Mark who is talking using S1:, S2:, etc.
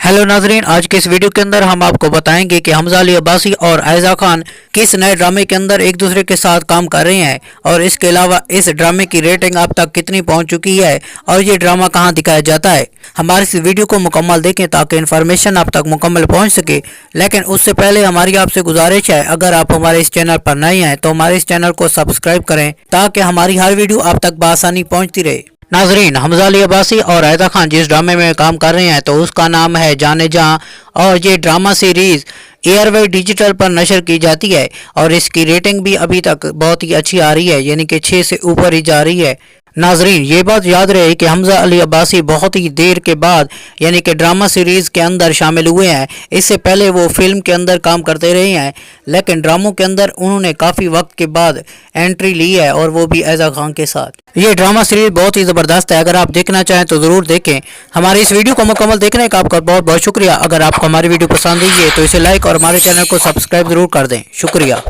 S1: Hello नाजरीन, आज के इस वीडियो के अंदर हम आपको बताएंगे कि हमजा अली अब्बासी और आयजा खान किस नए ड्रामे के अंदर एक दूसरे के साथ काम कर रहे हैं और इसके अलावा इस ड्रामे की रेटिंग अब तक कितनी पहुंच चुकी है और ये ड्रामा कहां दिखाया जाता है। हमारे इस वीडियो को मुकम्मल देखें ताकि इन्फॉर्मेशन आप तक मुकम्मल पहुँच सके। लेकिन उससे पहले हमारी आपसे गुजारिश है, अगर आप हमारे इस चैनल पर नए हैं तो हमारे इस चैनल को सब्सक्राइब करें ताकि हमारी हर वीडियो आप तक बआसानी पहुँचती रहे। नाजरीन, हमजा अली अब्बासी और आयजा खान जिस ड्रामे में काम कर रहे हैं तो उसका नाम है जाने जहां और ये ड्रामा सीरीज़ एयरवेज डिजिटल पर नशर की जाती है और इसकी रेटिंग भी अभी तक बहुत ही अच्छी आ रही है, यानी कि 6 से ऊपर ही जा रही है। नाजरीन, ये बात याद रहे कि हमजा अली अब्बासी बहुत ही देर के बाद यानी कि ड्रामा सीरीज़ के अंदर शामिल हुए हैं। इससे पहले वो फिल्म के अंदर काम करते रहे हैं, लेकिन ड्रामों के अंदर उन्होंने काफ़ी वक्त के बाद एंट्री ली है और वो भी आयजा खान के साथ। ये ड्रामा सीरीज़ बहुत ही ज़बरदस्त है, अगर आप देखना चाहें तो ज़रूर देखें। हमारी इस वीडियो को मुकम्मल देखने का आपका बहुत बहुत शुक्रिया। अगर आपको हमारी वीडियो पसंद आई है तो इसे लाइक और हमारे चैनल को सब्सक्राइब ज़रूर कर दें। शुक्रिया।